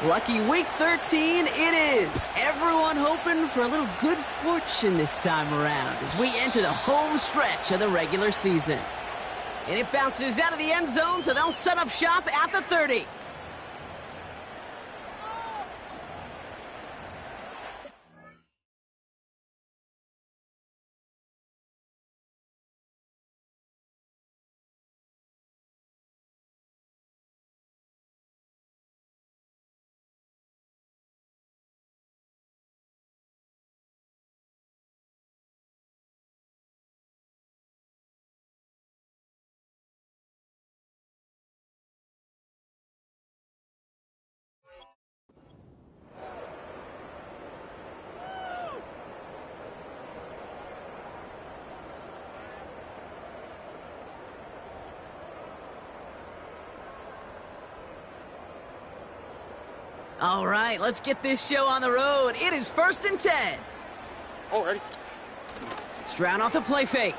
Lucky week 13 it is. Everyone hoping for a little good fortune this time around as we enter the home stretch of the regular season. And it bounces out of the end zone, so they'll set up shop at the 30. All right, let's get this show on the road. It is 1st and 10. Oh, ready. Stroud off the play fake.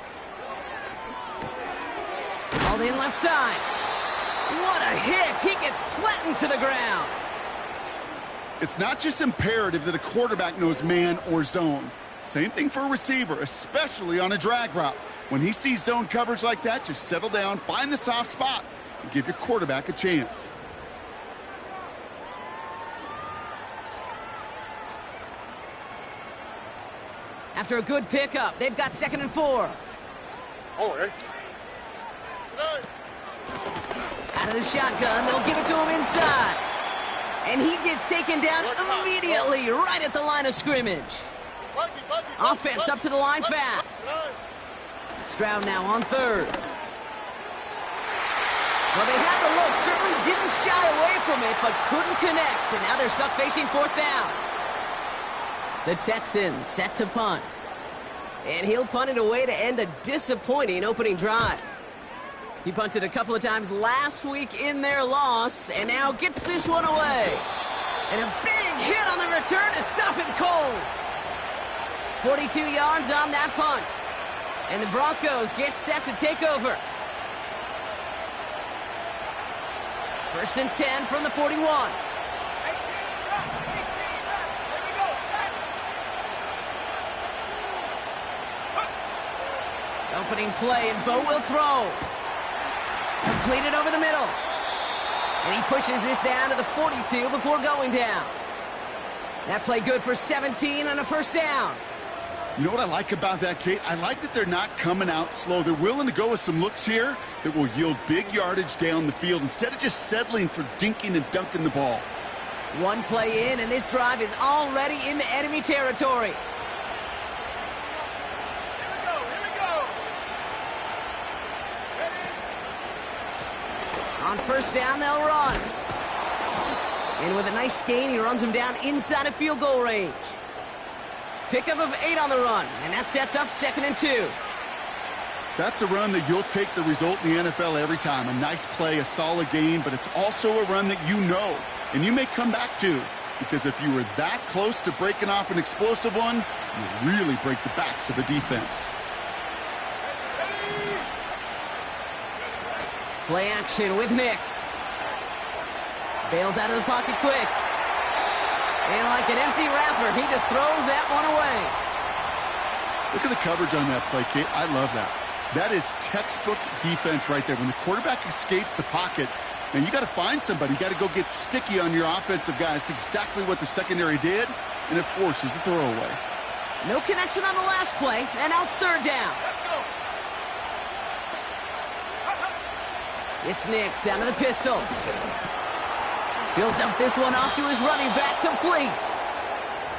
Called in left side. What a hit. He gets flattened to the ground. It's not just imperative that a quarterback knows man or zone. Same thing for a receiver, especially on a drag route. When he sees zone coverage like that, just settle down, find the soft spot, and give your quarterback a chance. After a good pickup, they've got 2nd and 4. Oh, ready. Out of the shotgun, they'll give it to him inside. And he gets taken down immediately right at the line of scrimmage. Offense up to the line fast. Stroud now on 3rd. Well, they had the look, certainly didn't shy away from it, but couldn't connect. And now they're stuck facing 4th down. The Texans set to punt. And he'll punt it away to end a disappointing opening drive. He punted a couple of times last week in their loss, and now gets this one away. And a big hit on the return to stop it cold. 42 yards on that punt. And the Broncos get set to take over. 1st and 10 from the 41. Opening play, and Bo will throw. Completed over the middle. And he pushes this down to the 42 before going down. That play good for 17 on a 1st down. You know what I like about that, Kate? I like that they're not coming out slow. They're willing to go with some looks here that will yield big yardage down the field instead of just settling for dinking and dunking the ball. One play in, and this drive is already into enemy territory. On 1st down, they'll run. And with a nice gain, he runs him down inside of field goal range. Pickup of 8 on the run, and that sets up 2nd and 2. That's a run that you'll take the result in the NFL every time. A nice play, a solid gain, but it's also a run that you know, and you may come back to, because if you were that close to breaking off an explosive one, you really break the backs of the defense. Play action with Nix. Bails out of the pocket quick. And like an empty wrapper, he just throws that one away. Look at the coverage on that play, Kate. I love that. That is textbook defense right there. When the quarterback escapes the pocket, man, you got to find somebody. You got to go get sticky on your offensive guy. It's exactly what the secondary did, and it forces the throwaway. No connection on the last play, and now it's 3rd down. It's Nix out of the pistol. He'll dump this one off to his running back, complete.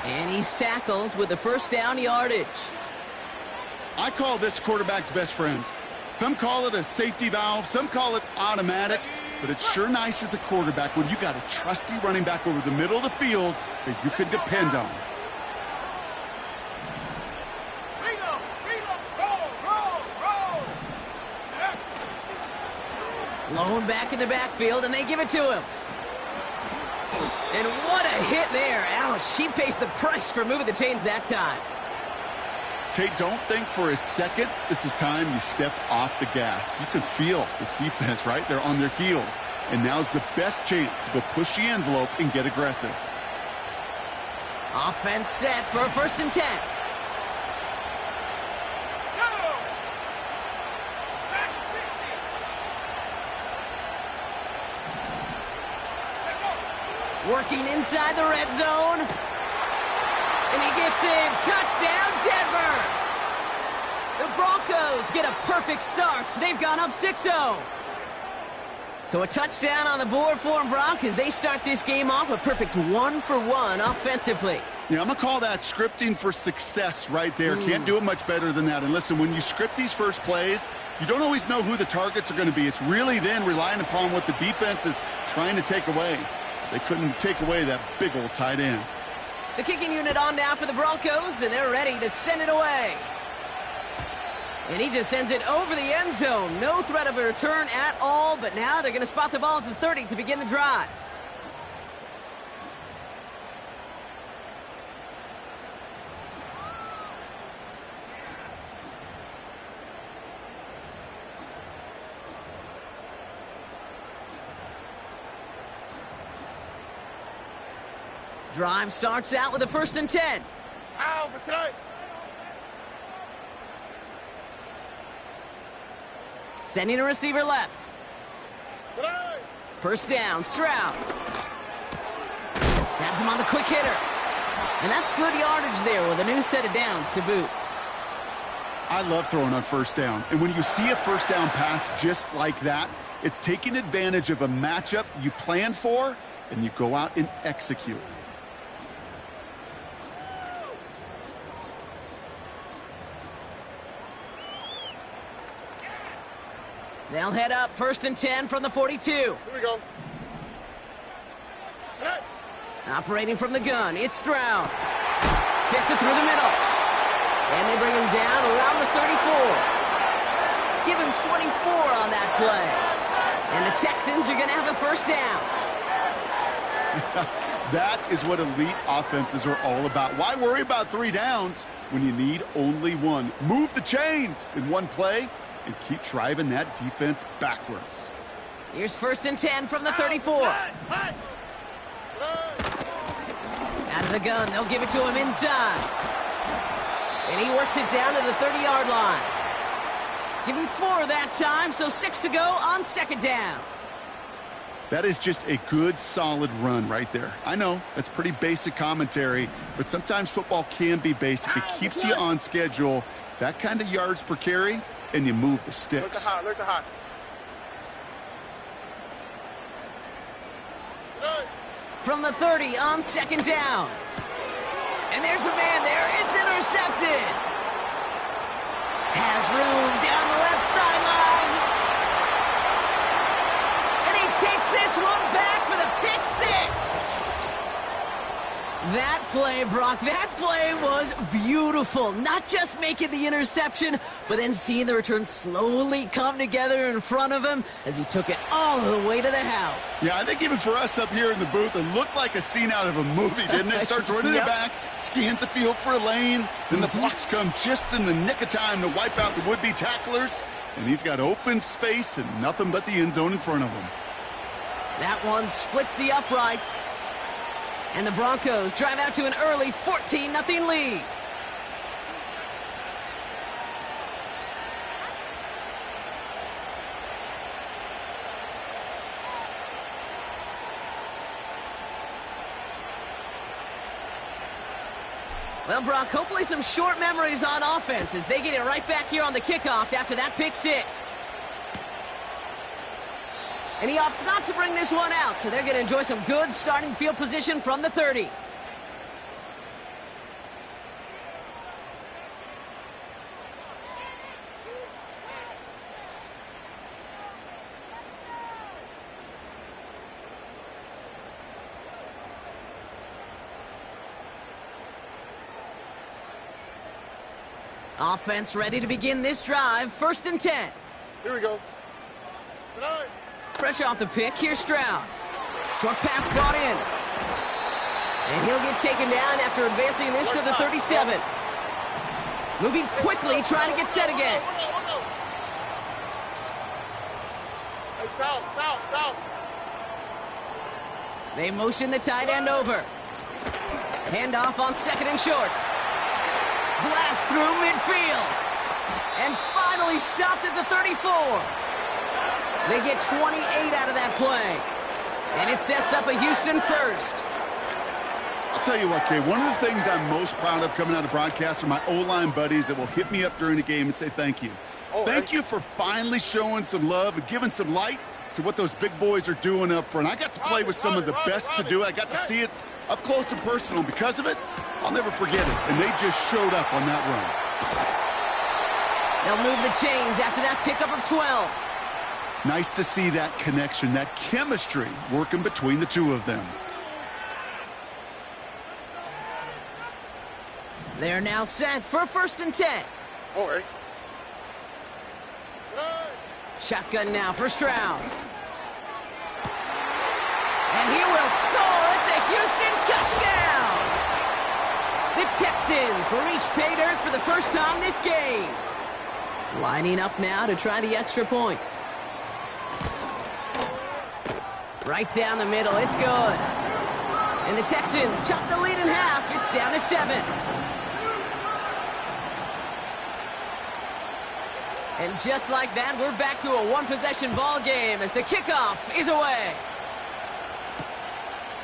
And he's tackled with the 1st down yardage. I call this quarterback's best friend. Some call it a safety valve, some call it automatic, but it's sure nice as a quarterback when you got a trusty running back over the middle of the field that you can depend on. Lone back in the backfield, and they give it to him. And what a hit there. Ouch, she pays the price for moving the chains that time. Kate, don't think for a second this is time you step off the gas. You can feel this defense, right? They're on their heels. And now's the best chance to go push the envelope and get aggressive. Offense set for a 1st and 10. Working inside the red zone. And he gets in. Touchdown, Denver. The Broncos get a perfect start. They've gone up 6-0. So a touchdown on the board for them, Brock, as they start this game off a perfect 1-for-1 offensively. Yeah, I'm going to call that scripting for success right there. Can't do it much better than that. And listen, when you script these first plays, you don't always know who the targets are going to be. It's really then relying upon what the defense is trying to take away. They couldn't take away that big old tight end. The kicking unit on now for the Broncos, and they're ready to send it away. And he just sends it over the end zone. No threat of a return at all, but now they're going to spot the ball at the 30 to begin the drive. Drive starts out with a 1st and 10. Sending a receiver left. 1st down, Stroud. Has him on the quick hitter. And that's good yardage there with a new set of downs to boot. I love throwing on 1st down. And when you see a 1st down pass just like that, it's taking advantage of a matchup you planned for, and you go out and execute. They'll head up 1st and 10 from the 42. Here we go. Hey. Operating from the gun, it's Stroud. Fits it through the middle. And they bring him down around the 34. Give him 24 on that play. And the Texans are going to have a 1st down. That is what elite offenses are all about. Why worry about 3 downs when you need only 1? Move the chains in one play and keep driving that defense backwards. Here's 1st and 10 from the 34. Out of the gun, they'll give it to him inside. And he works it down to the 30-yard line. Give him 4 that time, so 6 to go on 2nd down. That is just a good, solid run right there. I know, that's pretty basic commentary, but sometimes football can be basic. It keeps you on schedule. That kind of yards per carry, and you move the sticks. Look at hot. From the 30 on 2nd down. And there's a man there. It's intercepted. Has room down the left sideline. And he takes this one back for the pick 6. That play, Brock, that play was beautiful. Not just making the interception, but then seeing the return slowly come together in front of him as he took it all the way to the house. Yeah, I think even for us up here in the booth, it looked like a scene out of a movie, didn't it? Starts running Yep. the back, scans the field for a lane, then the blocks come just in the nick of time to wipe out the would-be tacklers, and he's got open space and nothing but the end zone in front of him. That one splits the uprights. And the Broncos drive out to an early 14-0 lead. Well, Brock, hopefully some short memories on offense as they get it right back here on the kickoff after that pick 6. And he opts not to bring this one out, so they're going to enjoy some good starting field position from the 30. Offense ready to begin this drive. 1st and 10. Here we go. Fresh off the pick, here's Stroud. Short pass brought in. And he'll get taken down after advancing this to the 37. Moving quickly, trying to get set again. Hey, south. They motion the tight end over. Handoff on 2nd and short. Blast through midfield. And finally stopped at the 34. They get 28 out of that play. And it sets up a Houston first. I'll tell you what, Kay, one of the things I'm most proud of coming out of broadcast are my O-line buddies that will hit me up during the game and say thank you. Thank you for finally showing some love and giving some light to what those big boys are doing up front. I got to play with some of the best to do it. I got to see it up close and personal. Because of it, I'll never forget it. And they just showed up on that run. They'll move the chains after that pickup of 12. Nice to see that connection, that chemistry working between the two of them. They're now set for 1st and 10. All right. Shotgun now for Stroud. And he will score. It's a Houston touchdown. The Texans reach pay dirt for the first time this game. Lining up now to try the extra point. Right down the middle. It's good. And the Texans chop the lead in half. It's down to 7. And just like that, we're back to a one-possession ball game as the kickoff is away.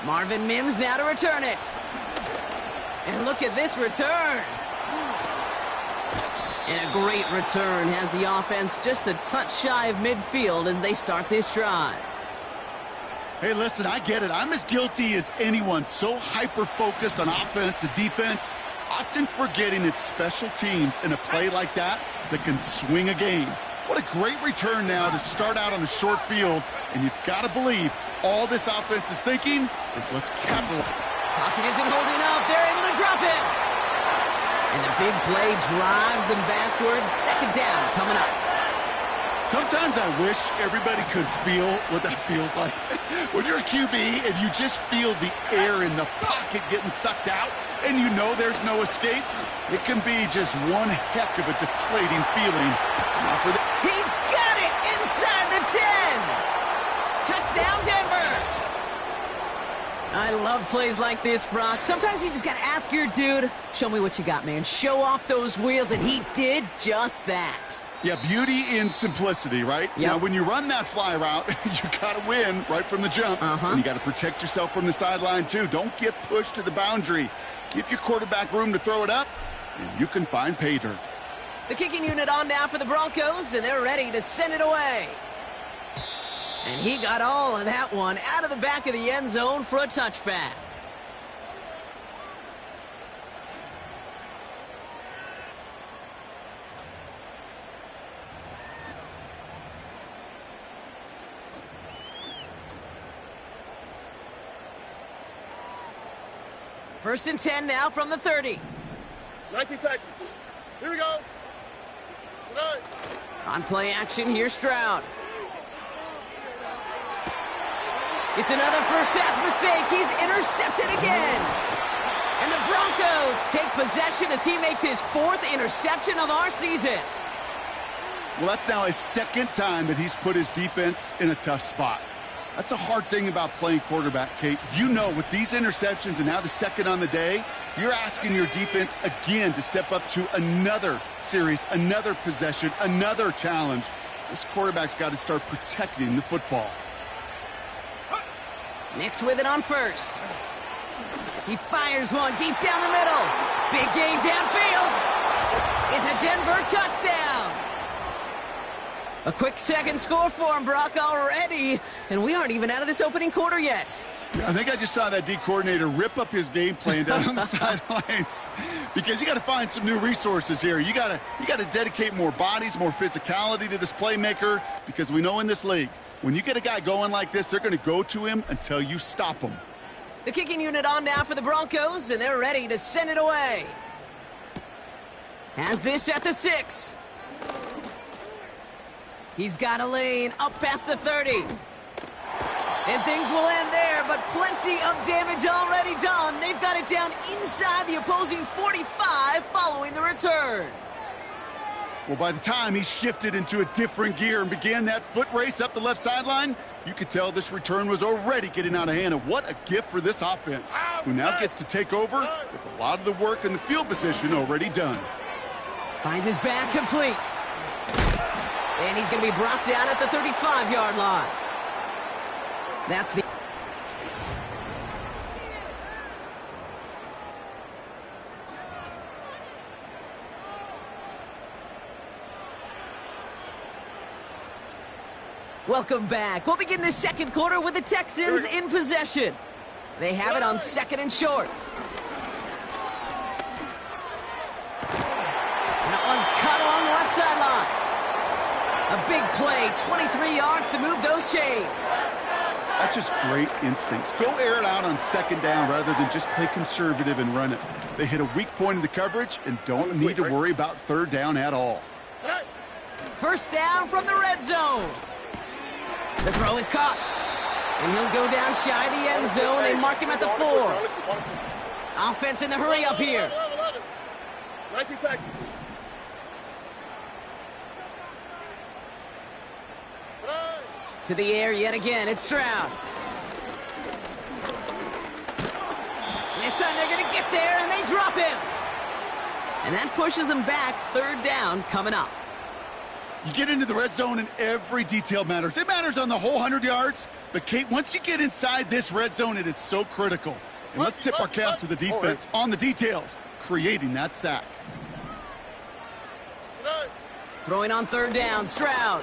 Marvin Mims now to return it. And look at this return. And a great return has the offense just a touch shy of midfield as they start this drive. Hey, listen, I get it. I'm as guilty as anyone. So hyper-focused on offense and defense, often forgetting it's special teams in a play like that can swing a game. What a great return now to start out on a short field, and you've got to believe all this offense is thinking is let's capitalize. Pocket isn't holding up. They're able to drop it. And the big play drives them backwards. 2nd down coming up. Sometimes I wish everybody could feel what that feels like. When you're a QB and you just feel the air in the pocket getting sucked out and you know there's no escape, it can be just one heck of a deflating feeling. He's got it inside the 10. Touchdown, Denver. I love plays like this, Brock. Sometimes you just got to ask your dude, show me what you got, man. Show off those wheels, and he did just that. Yeah, beauty in simplicity, right? Yep. Now, when you run that fly route, you got to win right from the jump. And you got to protect yourself from the sideline, too. Don't get pushed to the boundary. Give your quarterback room to throw it up, and you can find pay dirt. The kicking unit on now for the Broncos, and they're ready to send it away. And he got all of that one out of the back of the end zone for a touchback. First and 10 now from the 30. 19 Texans. Here we go. Tonight. On play action, here's Stroud. It's another first half mistake. He's intercepted again. And the Broncos take possession as he makes his 4th interception of our season. Well, that's now his 2nd time that he's put his defense in a tough spot. That's a hard thing about playing quarterback, Kate. You know, with these interceptions and now the 2nd on the day, you're asking your defense again to step up to another series, another possession, another challenge. This quarterback's got to start protecting the football. Nix with it on first. He fires one deep down the middle. Big gain downfield. It's a Denver touchdown. A quick 2nd score for him, Brock, already. And we aren't even out of this opening quarter yet. I think I just saw that D coordinator rip up his game plan down on the sidelines, because you got to find some new resources here. You got to dedicate more bodies, more physicality to this playmaker, because we know in this league, when you get a guy going like this, they're going to go to him until you stop him. The kicking unit on now for the Broncos, and they're ready to send it away. Has this at the 6. He's got a lane up past the 30. And things will end there, but plenty of damage already done. They've got it down inside the opposing 45 following the return. Well, by the time he shifted into a different gear and began that foot race up the left sideline, you could tell this return was already getting out of hand. And what a gift for this offense, who now gets to take over with a lot of the work in the field position already done. Finds his back complete. And he's going to be brought down at the 35-yard line. That's the... Welcome back. We'll begin the second quarter with the Texans in possession. They have it on second and short. And that one's cut along the left sideline. A big play, 23 yards to move those chains. That's just great instincts. Go air it out on second down rather than just play conservative and run it. They hit a weak point in the coverage and don't need to worry about third down at all. First down from the red zone. The throw is caught. And he'll go down shy of the end zone. They mark him at the 4. Offense in the hurry up here. 19 Texans. To the air yet again. It's Stroud. And this time they're going to get there, and they drop him. And that pushes them back. Third down coming up. You get into the red zone and every detail matters. It matters on the whole 100 yards. But, Kate, once you get inside this red zone, it is so critical. And let's tip our cap to the defense on the details, creating that sack. Throwing on third down, Stroud.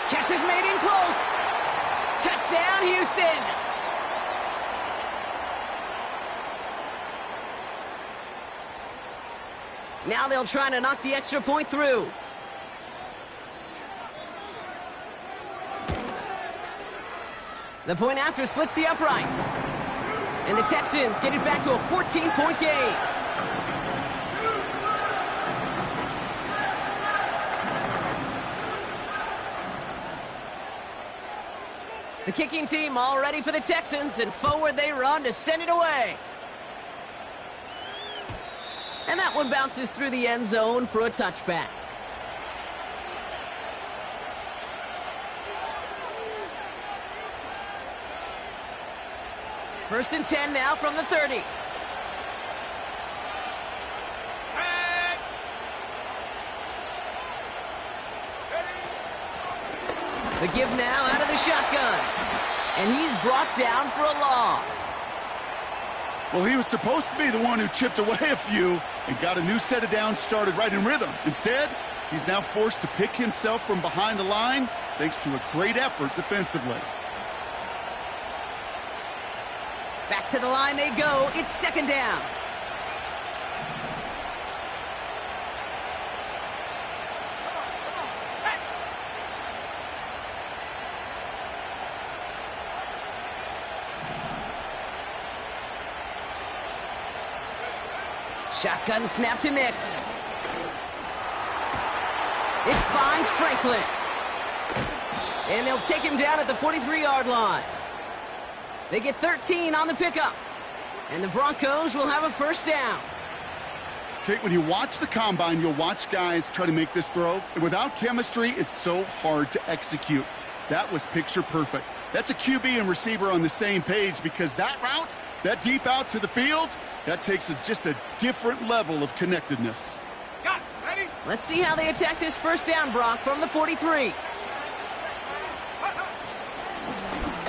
Catch is made in close. Touchdown, Houston. Now they'll try to knock the extra point through. The point after splits the uprights. And the Texans get it back to a 14-point game. The kicking team all ready for the Texans, and forward they run to send it away. And that one bounces through the end zone for a touchback. First and 10 now from the 30. The give now out of the shotgun. And he's brought down for a loss. Well, he was supposed to be the one who chipped away a few and got a new set of downs started right in rhythm. Instead, he's now forced to pick himself from behind the line thanks to a great effort defensively. Back to the line they go. It's second down. Shotgun snap to Nix. This finds Franklin. And they'll take him down at the 43-yard line. They get 13 on the pickup. And the Broncos will have a first down. Kate, when you watch the combine, you'll watch guys try to make this throw. And without chemistry, it's so hard to execute. That was picture perfect. That's a QB and receiver on the same page because that route, that deep out to the field, that takes just a different level of connectedness. Got it. Ready? Let's see how they attack this first down, Brock, from the 43.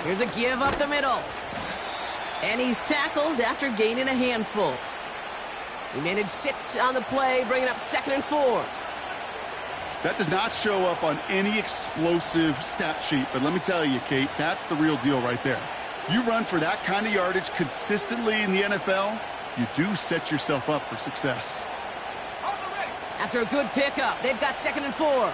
Here's a give up the middle. And he's tackled after gaining a handful. He managed 6 on the play, bringing up 2nd and 4. That does not show up on any explosive stat sheet, but let me tell you, Kate, that's the real deal right there. You run for that kind of yardage consistently in the NFL, you do set yourself up for success. After a good pickup, they've got 2nd and 4.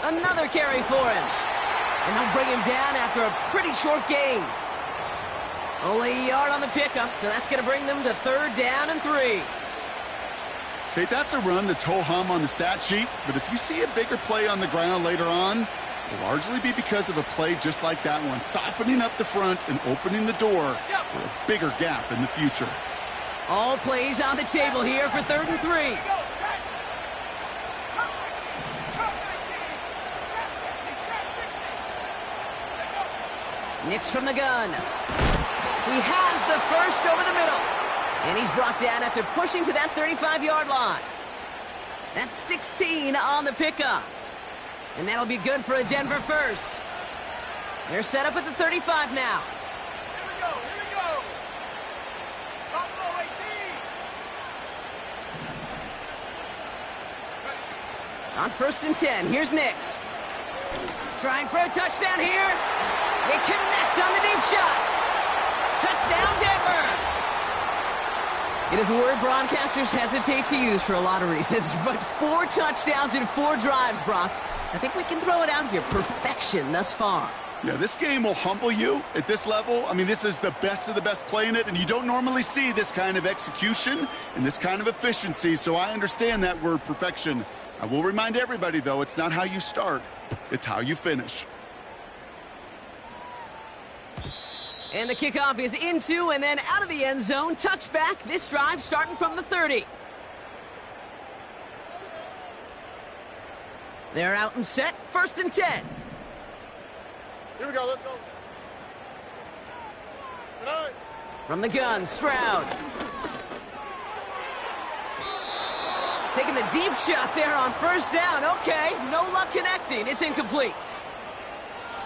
Another carry for him. And they'll bring him down after a pretty short gain. Only a yard on the pickup, so that's going to bring them to 3rd down and 3. Kate, that's a run that's ho-hum on the stat sheet, but if you see a bigger play on the ground later on, will largely be because of a play just like that one, softening up the front and opening the door for a bigger gap in the future. All plays on the table here for 3rd and 3. Nix from the gun. He has the first over the middle. And he's brought down after pushing to that 35-yard line. That's 16 on the pickup. And that'll be good for a Denver first. They're set up at the 35 now. Here we go. Buffalo 18. On 1st and 10, here's Nix. Trying for a touchdown here. They connect on the deep shot. Touchdown, Denver. It is a word broadcasters hesitate to use for a lot of reasons, but 4 touchdowns in 4 drives, Brock. I think we can throw it out here. Perfection thus far. Yeah, this game will humble you at this level. I mean, this is the best of the best playing it, and you don't normally see this kind of execution and this kind of efficiency, so I understand that word perfection. I will remind everybody, though, it's not how you start, it's how you finish. And the kickoff is into and then out of the end zone. Touchback. This drive starting from the 30. They're out and set. 1st and 10. Here we go, let's go. All right. From the gun, Stroud. Taking the deep shot there on 1st down. Okay, no luck connecting. It's incomplete.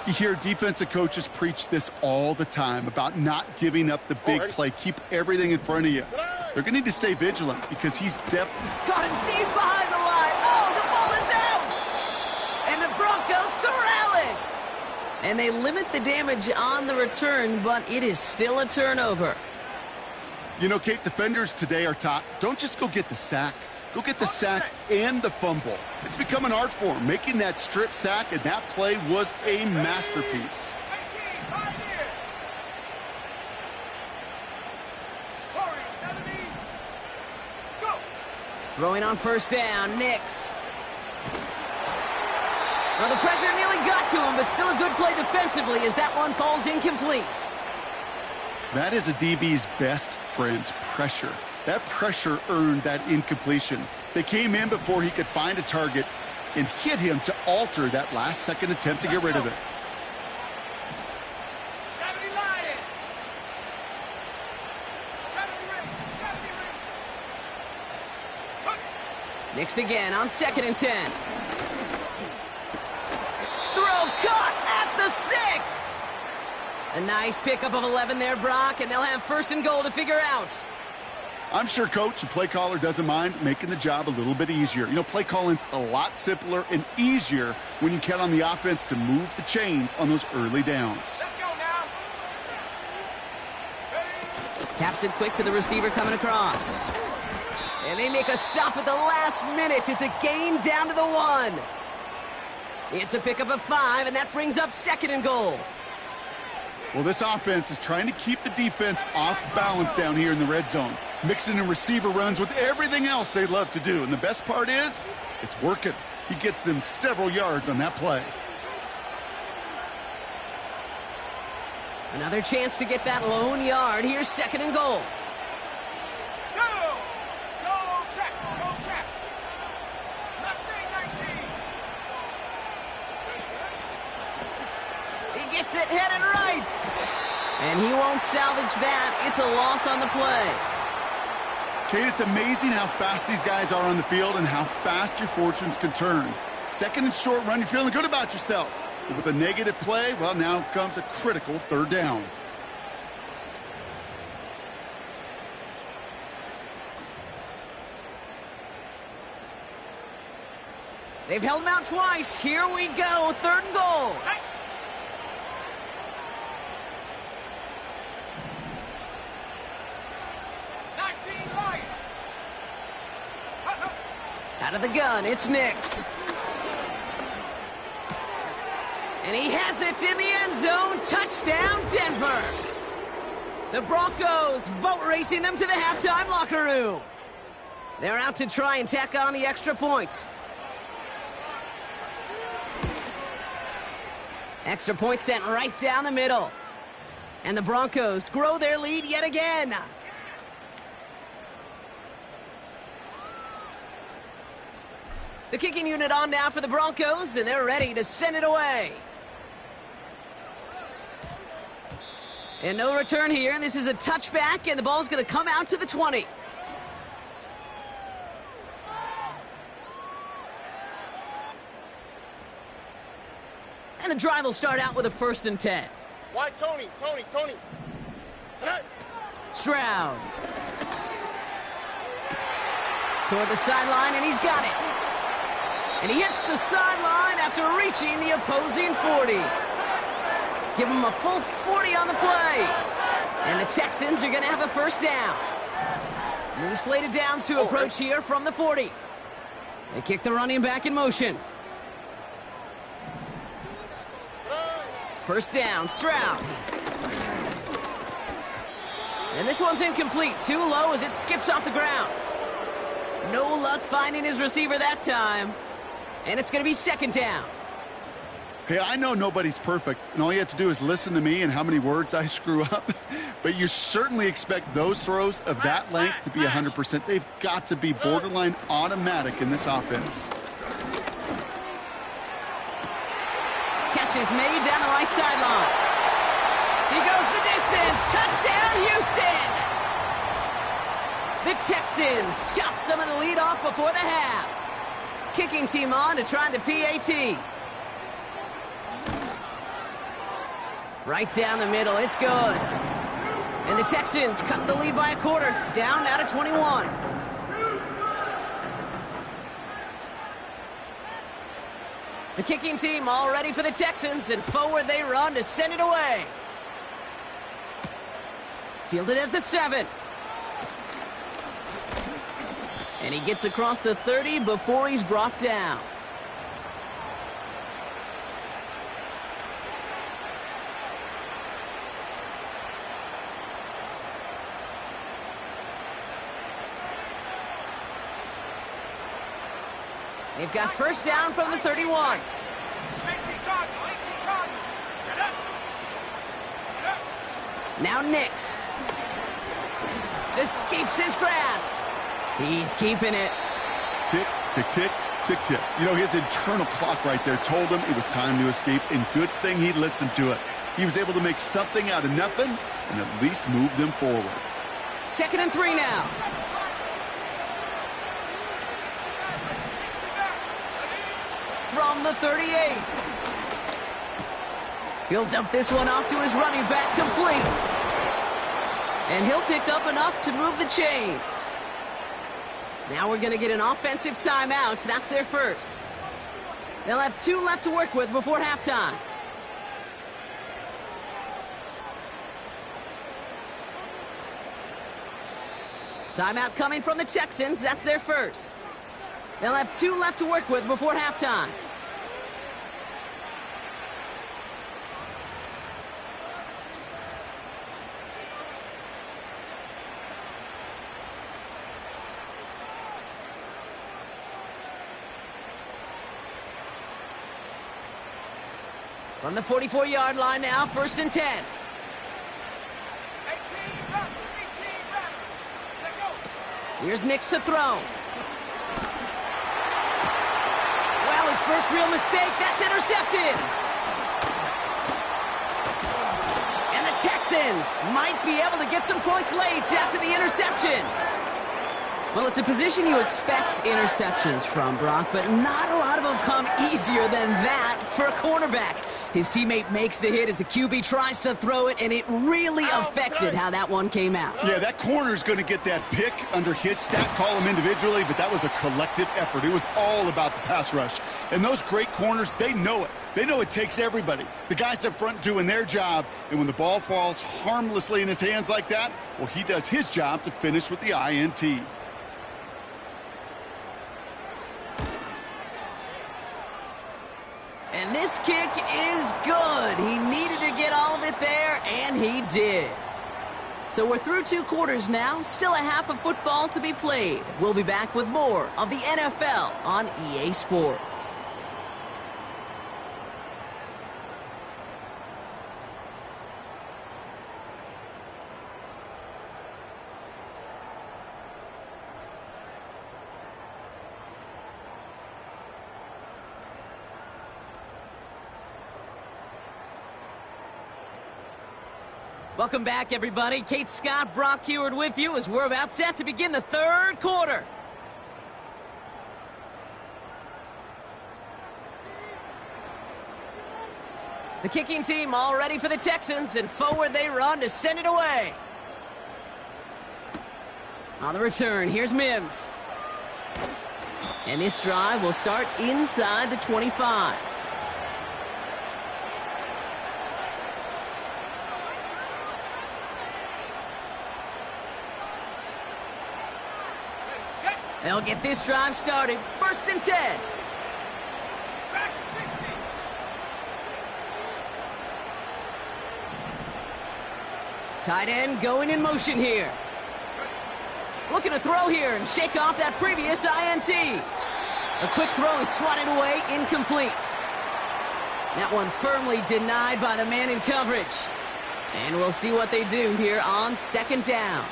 You hear defensive coaches preach this all the time about not giving up the big play. Keep everything in front of you. They're going to need to stay vigilant because he's definitely... Caught him deep behind the line. Oh, the ball is out! And the Broncos corral it! And they limit the damage on the return, but it is still a turnover. You know, Kate, defenders today are taught, don't just go get the sack. Go get the sack and the fumble. It's become an art form. Making that strip sack and that play was a masterpiece. 18, 5 here. 40, 70. Go. Throwing on 1st down, Nix. Well, the pressure nearly got to him, but still a good play defensively as that one falls incomplete. That is a DB's best friend, pressure. That pressure earned that incompletion. They came in before he could find a target and hit him to alter that last-second attempt to get rid of it. 70 Lions. 70 Rings. Nix again on 2nd and 10. Throw caught at the 6. A nice pickup of 11 there, Brock, and they'll have 1st and goal to figure out. I'm sure coach and play caller doesn't mind making the job a little bit easier. You know, play calling's a lot simpler and easier when you count on the offense to move the chains on those early downs. Let's go now. Taps it quick to the receiver coming across. And they make a stop at the last minute. It's a gain down to the 1. It's a pickup of 5, and that brings up 2nd and goal. Well, this offense is trying to keep the defense off balance down here in the red zone, mixing in receiver runs with everything else they love to do. And the best part is, it's working. He gets them several yards on that play. Another chance to get that lone yard. Here's 2nd and goal. Go. Go check. Go check. Mustang 19. He gets it headed right. And he won't salvage that. It's a loss on the play. Kate, it's amazing how fast these guys are on the field and how fast your fortunes can turn. 2nd and short run, you're feeling good about yourself. But with a negative play, well, now comes a critical 3rd down. They've held him out twice. Here we go. 3rd and goal. Out of the gun, it's Nix. And he has it in the end zone. Touchdown, Denver. The Broncos boat racing them to the halftime locker room. They're out to try and tack on the extra point. Extra point sent right down the middle. And the Broncos grow their lead yet again. The kicking unit on now for the Broncos, and they're ready to send it away. And no return here. This is a touchback, and the ball's going to come out to the 20. And the drive will start out with a 1st and 10. Why, Tony? Stroud. Toward the sideline, and he's got it. And he hits the sideline after reaching the opposing 40. Give him a full 40 on the play. And the Texans are going to have a 1st down. New slated downs to approach here from the 40. They kick the running back in motion. 1st down, Stroud. And this one's incomplete. Too low as it skips off the ground. No luck finding his receiver that time. And it's going to be 2nd down. Hey, I know nobody's perfect, and all you have to do is listen to me and how many words I screw up. But you certainly expect those throws of that length to be 100%. They've got to be borderline automatic in this offense. Catch is made down the right sideline. He goes the distance. Touchdown, Houston! The Texans chop some of the lead off before the half. Kicking team on to try the PAT. Right down the middle, it's good. And the Texans cut the lead by a quarter, down now to 21. The kicking team all ready for the Texans, and forward they run to send it away. Fielded at the 7. And he gets across the 30 before he's brought down. They've got 1st down from the 31. Now Nix. Escapes his grasp. He's keeping it. Tick, tick, tick, tick, tick. You know, his internal clock right there told him it was time to escape, and good thing he listened to it. He was able to make something out of nothing and at least move them forward. 2nd and 3 now. From the 38. He'll dump this one off to his running back, complete. And he'll pick up enough to move the chains. Now we're going to get an offensive timeout. That's their 1st. They'll have 2 left to work with before halftime. Timeout coming from the Texans. That's their 1st. They'll have 2 left to work with before halftime. From the 44-yard line now, 1st and 10. Here's Nix to throw. Well, his first real mistake, that's intercepted. And the Texans might be able to get some points late after the interception. Well, it's a position you expect interceptions from, Brock, but not a lot of them come easier than that for a cornerback. His teammate makes the hit as the QB tries to throw it, and it really affected how that one came out. Yeah, that corner's going to get that pick under his stat column individually, but that was a collective effort. It was all about the pass rush. And those great corners, they know it. They know it takes everybody. The guys up front doing their job, and when the ball falls harmlessly in his hands like that, well, he does his job to finish with the INT. And this kick is good. He needed to get all of it there, and he did. So we're through 2 quarters now. Still a half of football to be played. We'll be back with more of the NFL on EA Sports. Welcome back, everybody. Kate Scott, Brock Heward with you as we're about set to begin the third quarter. The kicking team all ready for the Texans, and forward they run to send it away. On the return, here's Mims. And this drive will start inside the 25. They'll get this drive started. 1st and 10. Back at 60. Tight end going in motion here. Looking to throw here and shake off that previous INT. A quick throw is swatted away, incomplete. That one firmly denied by the man in coverage. And we'll see what they do here on 2nd down.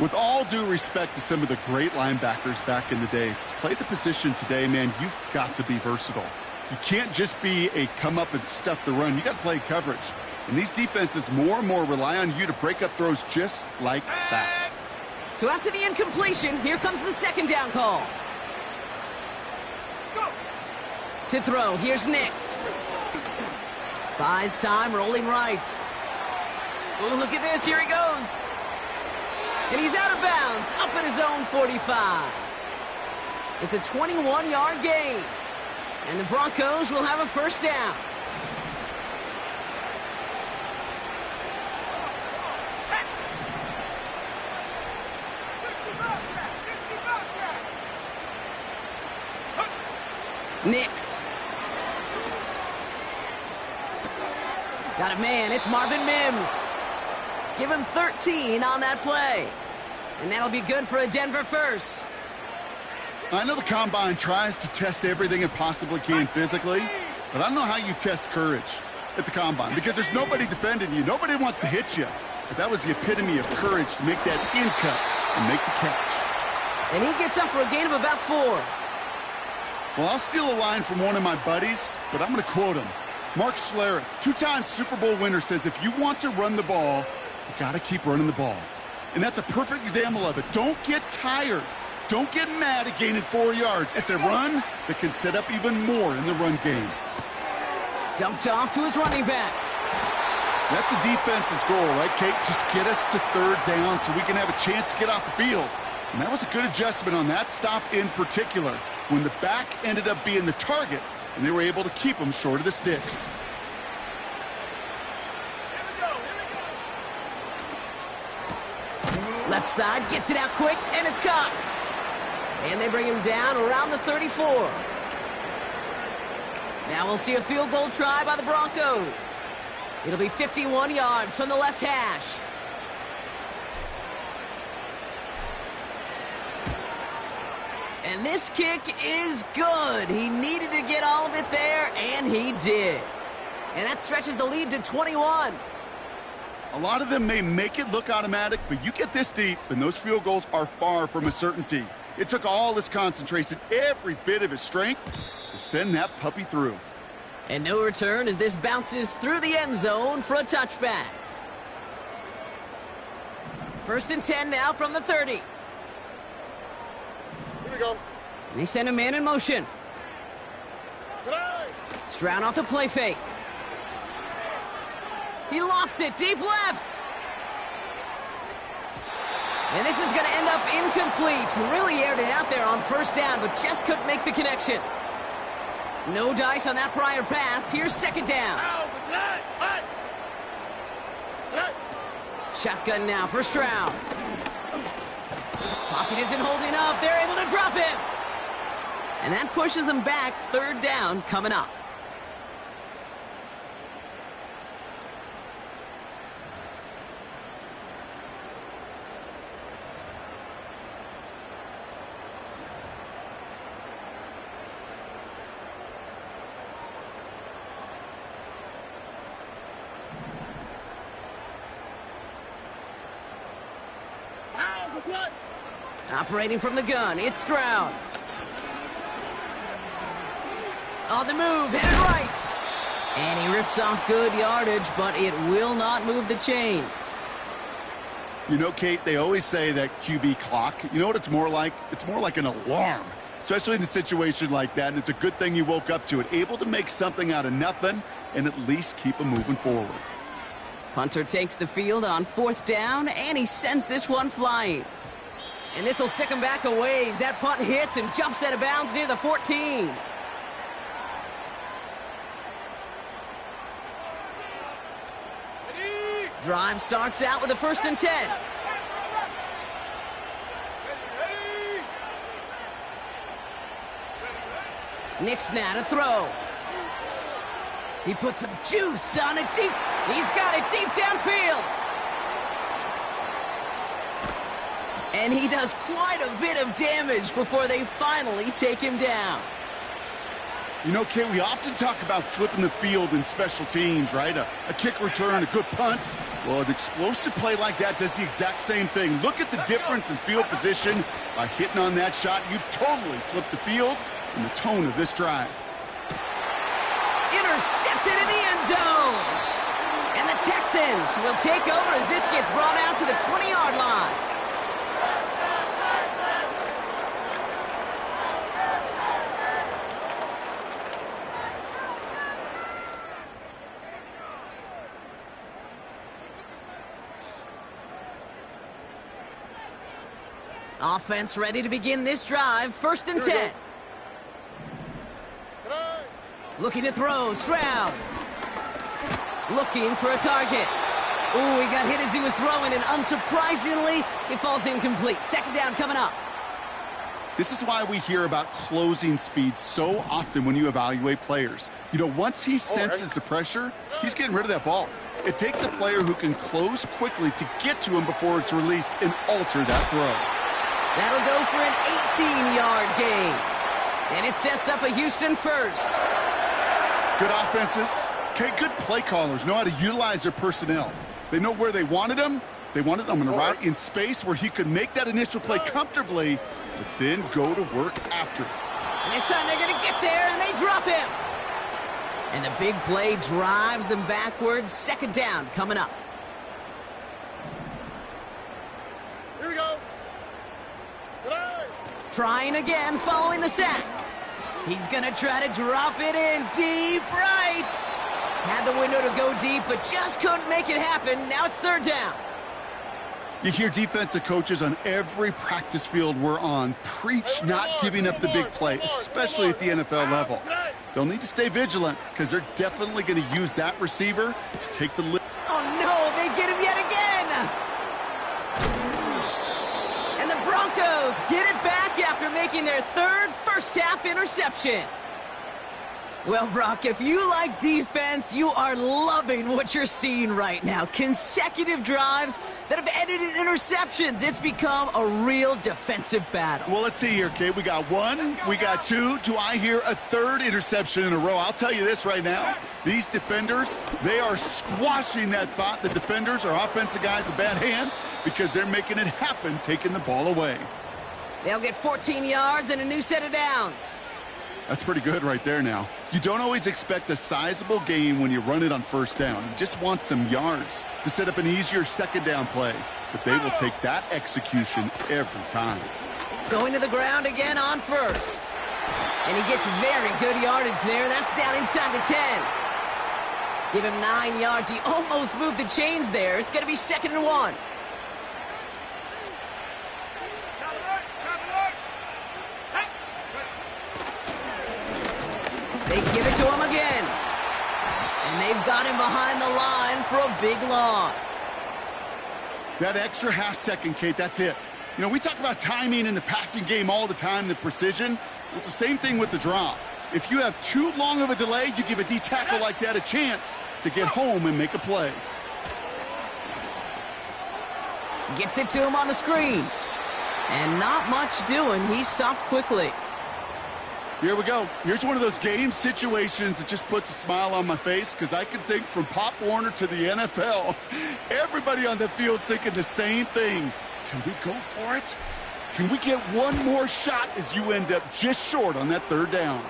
With all due respect to some of the great linebackers back in the day, to play the position today, man, you've got to be versatile. You can't just be a come up and stuff the run. You got to play coverage. And these defenses more and more rely on you to break up throws just like that. So after the incompletion, here comes the 2nd down call. Go. To throw, here's Nix. Buys time, rolling right. Oh, look at this, here he goes. And he's out of bounds, up at his own 45. It's a 21-yard gain. And the Broncos will have a 1st down. Nix. Got a man, it's Marvin Mims. Give him 13 on that play. And that'll be good for a Denver 1st. I know the Combine tries to test everything it possibly can physically, but I don't know how you test courage at the Combine because there's nobody defending you. Nobody wants to hit you. But that was the epitome of courage to make that in cut and make the catch. And he gets up for a gain of about 4. Well, I'll steal a line from one of my buddies, but I'm going to quote him. Mark Schlereth, 2-time Super Bowl winner, says if you want to run the ball, you got to keep running the ball. And that's a perfect example of it. Don't get tired. Don't get mad at gaining 4 yards. It's a run that can set up even more in the run game. Dumped off to his running back. That's a defense's goal, right, Kate? Just get us to 3rd down so we can have a chance to get off the field. And that was a good adjustment on that stop in particular, when the back ended up being the target, and they were able to keep him short of the sticks. Left side, gets it out quick, and it's caught. And they bring him down around the 34. Now we'll see a field goal try by the Broncos. It'll be 51 yards from the left hash. And this kick is good. He needed to get all of it there, and he did. And that stretches the lead to 21. A lot of them may make it look automatic, but you get this deep, and those field goals are far from a certainty. It took all his concentration, every bit of his strength, to send that puppy through. And no return as this bounces through the end zone for a touchback. 1st and 10 now from the 30. Here we go. They send a man in motion. Stroud off the play fake. He lofts it deep left. And this is going to end up incomplete. He really aired it out there on 1st down, but just couldn't make the connection. No dice on that prior pass. Here's 2nd down. Shotgun now for Stroud. Pocket isn't holding up. They're able to drop him. And that pushes them back. 3rd down coming up. Operating from the gun, it's Stroud. On the move, headed right. And he rips off good yardage, but it will not move the chains. You know, Kate, they always say that QB clock, you know what it's more like? It's more like an alarm, especially in a situation like that. And it's a good thing you woke up to it, able to make something out of nothing and at least keep them moving forward. Punter takes the field on 4th down, and he sends this one flying. And this will stick him back a ways. That punt hits and jumps out of bounds near the 14. Drive starts out with a 1st and 10. Nick's now to throw. He puts some juice on it deep. He's got it deep downfield. And he does quite a bit of damage before they finally take him down. You know, Kate, we often talk about flipping the field in special teams, right? A kick return, a good punt. Well, an explosive play like that does the exact same thing. Look at the difference in field position. By hitting on that shot, you've totally flipped the field and the tone of this drive. Intercepted in the end zone. And the Texans will take over as this gets brought out to the 20-yard line. Offense ready to begin this drive. 1st and 10. Looking to throw. Stroud. Looking for a target. Ooh, he got hit as he was throwing, and unsurprisingly, it falls incomplete. 2nd down coming up. This is why we hear about closing speed so often when you evaluate players. You know, once he senses the pressure, he's getting rid of that ball. It takes a player who can close quickly to get to him before it's released and alter that throw. That'll go for an 18-yard gain. And it sets up a Houston 1st. Good offenses. Okay, good play callers know how to utilize their personnel. They know where they wanted him. They wanted him on a route in space where he could make that initial play comfortably, but then go to work after. And this time they're going to get there, and they drop him. And the big play drives them backwards. 2nd down coming up. Here we go. Trying again following the sack. He's going to try to drop it in deep right. Had the window to go deep, but just couldn't make it happen. Now it's 3rd down. You hear defensive coaches on every practice field we're on preach not giving up the big play, especially at the NFL level. They'll need to stay vigilant because they're definitely going to use that receiver to take the lead. Oh, no, they get him yet again. And the Broncos get it back after making their 3rd first-half interception. Well, Brock, if you like defense, you are loving what you're seeing right now. Consecutive drives that have ended in interceptions. It's become a real defensive battle. Well, let's see here, Kate. We got 1, we got 2. Do I hear a 3rd interception in a row? I'll tell you this right now. These defenders, they are squashing that thought. The defenders are offensive guys with bad hands because they're making it happen, taking the ball away. They'll get 14 yards and a new set of downs. That's pretty good right there now. You don't always expect a sizable gain when you run it on 1st down. You just want some yards to set up an easier 2nd down play. But they will take that execution every time. Going to the ground again on 1st. And he gets very good yardage there. That's down inside the 10. Give him 9 yards. He almost moved the chains there. It's going to be 2nd and 1. They give it to him again. And they've got him behind the line for a big loss. That extra half second, Kate, that's it. You know, we talk about timing in the passing game all the time, the precision. Well, it's the same thing with the drop. If you have too long of a delay, you give a D tackle like that a chance to get home and make a play. Gets it to him on the screen. And not much doing. He stopped quickly. Here we go. Here's one of those game situations that just puts a smile on my face because I can think from Pop Warner to the NFL. Everybody on the field's thinking the same thing. Can we go for it? Can we get one more shot as you end up just short on that 3rd down?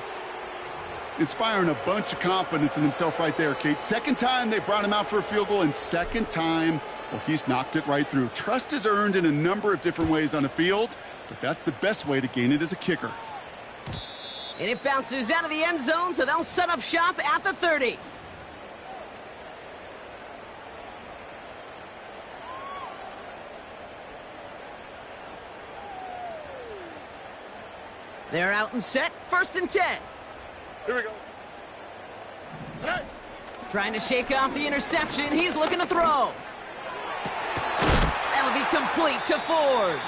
Inspiring a bunch of confidence in himself right there, Kate. Second time they brought him out for a field goal, and second time, well, he's knocked it right through. Trust is earned in a number of different ways on the field, but that's the best way to gain it as a kicker. And it bounces out of the end zone, so they'll set up shop at the 30. They're out and set, 1st and 10. Here we go. Hey. Trying to shake off the interception. He's looking to throw. That'll be complete to Ford.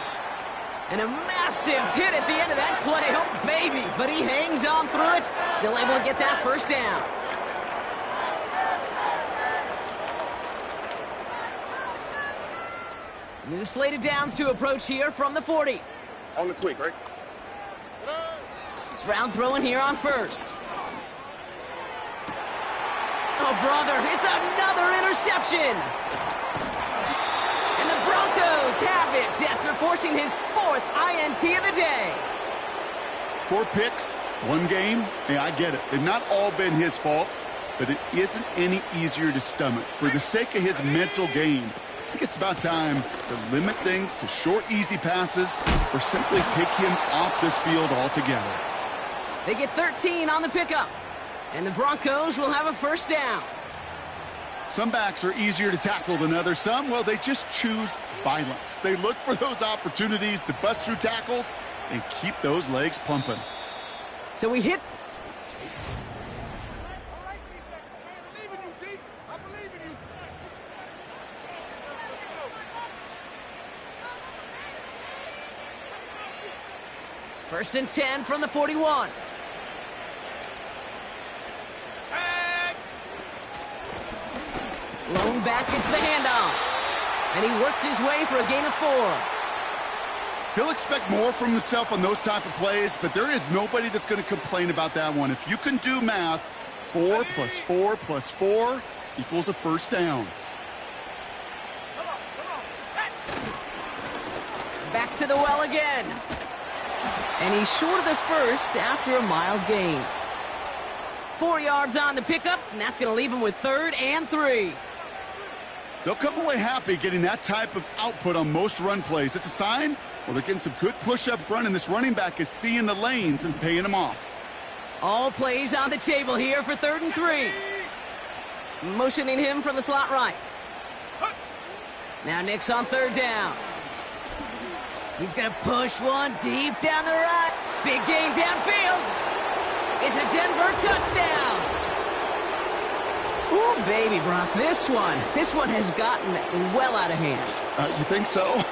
And a massive hit at the end of that play. Oh, baby. But he hangs on through it. Still able to get that first down. New slate of downs to approach here from the 40. On the quick, right? Round throwing here on 1st. Oh, brother, it's another interception. And the Broncos have it after forcing his 4th INT of the day. 4 picks, 1 game. Hey, I get it. They've not all been his fault, but it isn't any easier to stomach. For the sake of his mental game, I think it's about time to limit things to short, easy passes or simply take him off this field altogether. They get 13 on the pickup, and the Broncos will have a first down. Some backs are easier to tackle than others. Some, well, they just choose violence. They look for those opportunities to bust through tackles and keep those legs pumping. So we hit. First and 10 from the 41. Lone back gets the handoff. And he works his way for a gain of 4. He'll expect more from himself on those type of plays, but there is nobody that's going to complain about that one. If you can do math, 4 plus 4 plus 4 equals a first down. Back to the well again. And he's short of the first after a mild gain. 4 yards on the pickup, and that's going to leave him with 3rd and 3. They'll come away happy getting that type of output on most run plays. It's a sign, well, they're getting some good push up front, and this running back is seeing the lanes and paying them off. All plays on the table here for 3rd and 3. Motioning him from the slot right. Now Nick's on 3rd down. He's going to push one deep down the right. Big gain downfield. It's a Denver touchdown. Ooh, baby, Brock, this one has gotten well out of hand. You think so?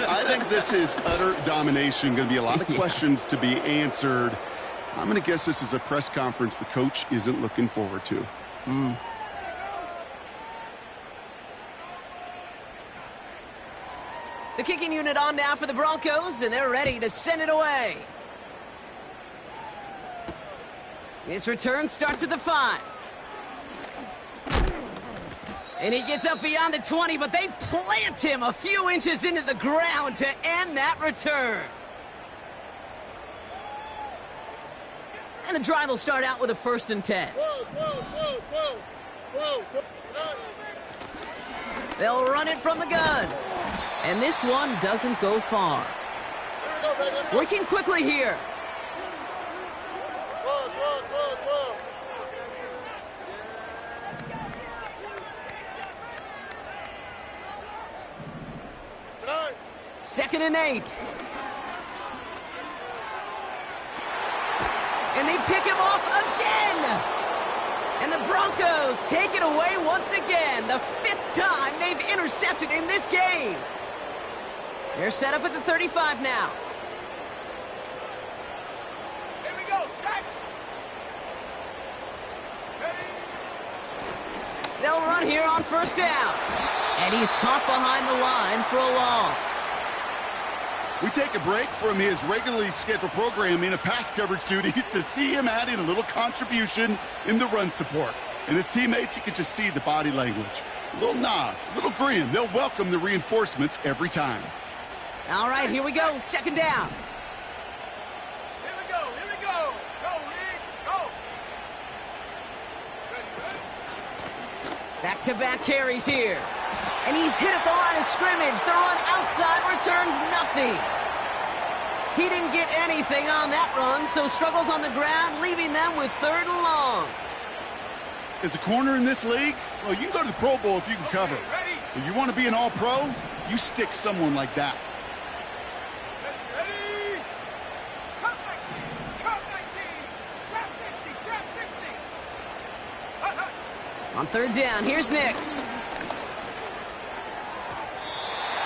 I think this is utter domination. Going to be a lot of questions to be answered. I'm going to guess this is a press conference the coach isn't looking forward to. The kicking unit on now for the Broncos, and they're ready to send it away. His return starts at the 5. And he gets up beyond the 20, but they plant him a few inches into the ground to end that return. And the drive will start out with a 1st and 10. They'll run it from the gun. And this one doesn't go far. Working quickly here. Second and 8. And they pick him off again. And the Broncos take it away once again. The 5th time they've intercepted in this game. They're set up at the 35 now. Here we go, sack. They'll run here on 1st down. And he's caught behind the line for a loss. We take a break from his regularly scheduled programming of pass coverage duties to see him adding a little contribution in the run support. And his teammates, you can just see the body language. A little nod, a little grin. They'll welcome the reinforcements every time. All right, here we go. 2nd down. Here we go. Go, Rick, go. Back-to-back carries here. And he's hit at the line of scrimmage. The run outside returns nothing. He didn't get anything on that run, so struggles on the ground, leaving them with 3rd and long. As a corner in this league, well, you can go to the Pro Bowl if you can cover. If you want to be an all-pro, you stick someone like that. Ready? Cut 19, cut 19, trap 60, trap 60. On 3rd down, here's Nix.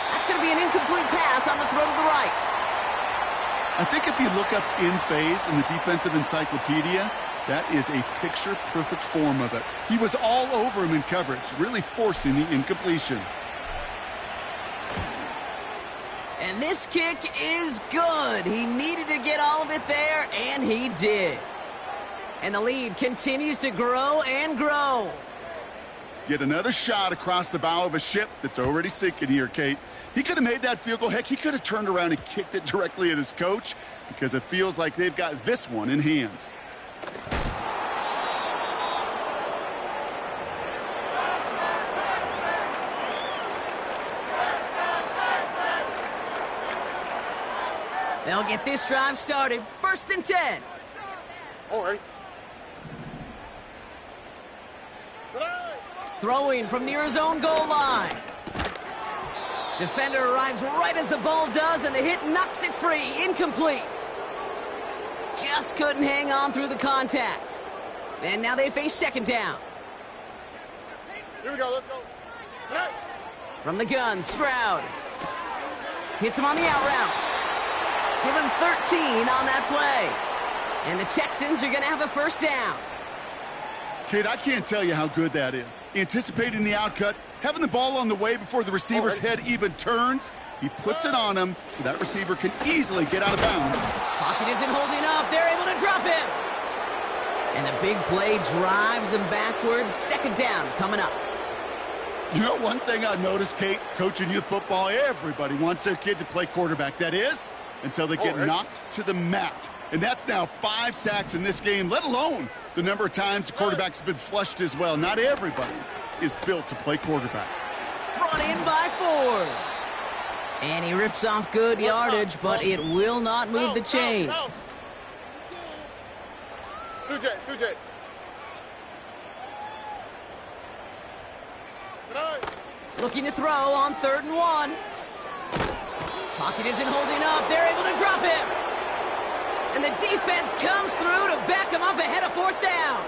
That's going to be an incomplete pass on the throw to the right. I think if you look up in phase in the defensive encyclopedia, that is a picture-perfect form of it. He was all over him in coverage, really forcing the incompletion. And this kick is good. He needed to get all of it there, and he did. And the lead continues to grow and grow. Yet another shot across the bow of a ship that's already sinking here, Kate. He could have made that field goal. Heck, he could have turned around and kicked it directly at his coach because it feels like they've got this one in hand. They'll get this drive started. 1st and 10. All right. Throwing from near his own goal line. Defender arrives right as the ball does, and the hit knocks it free. Incomplete. Just couldn't hang on through the contact. And now they face 2nd down. Here we go, let's go. Hey. From the gun, Stroud. Hits him on the out route. Give him 13 on that play. And the Texans are going to have a 1st down. Kate, I can't tell you how good that is. Anticipating the outcut, having the ball on the way before the receiver's head even turns. He puts it on him so that receiver can easily get out of bounds. Pocket isn't holding up. They're able to drop him. And the big play drives them backwards. 2nd down coming up. You know, one thing I noticed, Kate, coaching youth football, everybody wants their kid to play quarterback. That is, until they get knocked to the mat. And that's now 5 sacks in this game, let alone the number of times the quarterback's been flushed as well. Not everybody is built to play quarterback. Brought in by Ford. And he rips off good yardage, but it will not move the chains. 2J. Looking to throw on 3rd and 1. Pocket isn't holding up. They're able to drop him. And the defense comes through to back him up ahead of 4th down.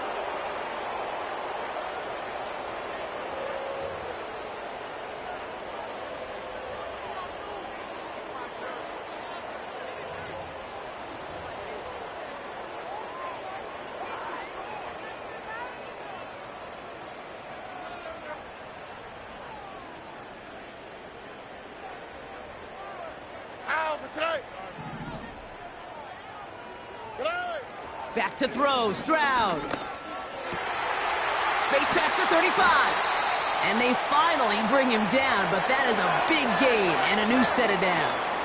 Back to throw, Stroud. Space past the 35. And they finally bring him down, but that is a big gain and a new set of downs.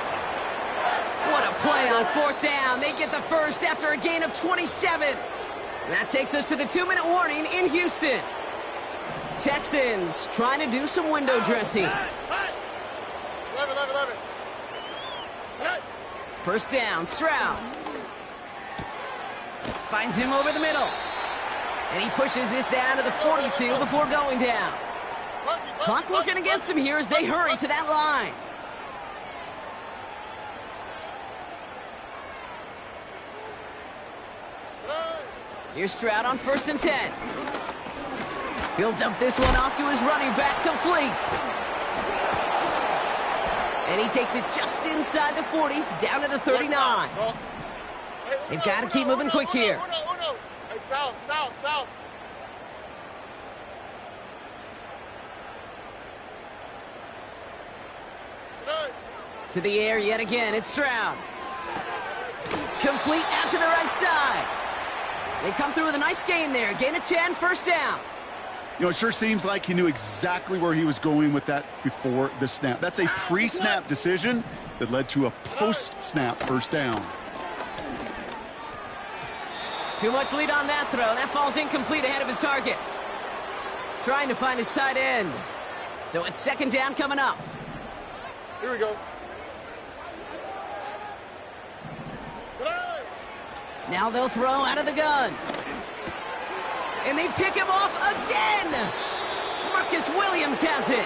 What a play on 4th down. They get the first after a gain of 27. That takes us to the 2-minute warning in Houston. Texans trying to do some window dressing. 11. 1st down, Stroud. Finds him over the middle. And he pushes this down to the 42 before going down. Clock working against him here as they hurry to that line. Here's Stroud on 1st and 10. He'll dump this one off to his running back, complete. And he takes it just inside the 40, down to the 39. They've got to keep moving quick here. Hey, south. To the air yet again, it's Stroud. Complete out to the right side. They come through with a nice gain there. Gain of 10, 1st down. You know, it sure seems like he knew exactly where he was going with that before the snap. That's a pre-snap decision that led to a post-snap 1st down. Too much lead on that throw. That falls incomplete ahead of his target. trying to find his tight end. So it's second down coming up. Here we go. Now they'll throw out of the gun. And they pick him off again. Marcus Williams has it.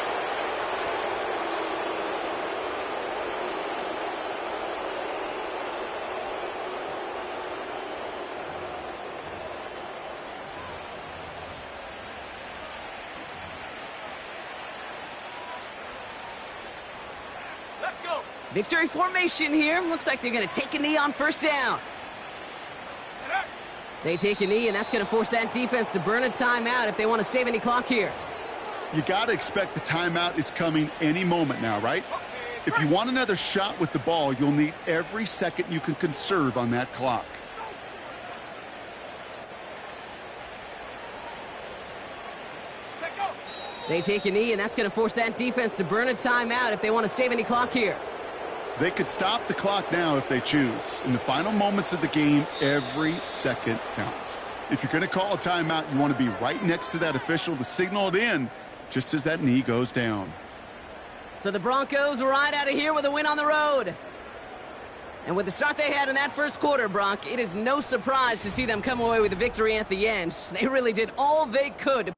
Let's go. Victory formation here. Looks like they're going to take a knee on first down. They take a knee, and that's going to force that defense to burn a timeout if they want to save any clock here. You got to expect the timeout is coming any moment now, right? If you want another shot with the ball, you'll need every second you can conserve on that clock. They take a knee, and that's going to force that defense to burn a timeout if they want to save any clock here. They could stop the clock now if they choose. In the final moments of the game, every second counts. If you're going to call a timeout, you want to be right next to that official to signal it in just as that knee goes down. So the Broncos ride out of here with a win on the road. And with the start they had in that first quarter, Bronk, it is no surprise to see them come away with a victory at the end. They really did all they could to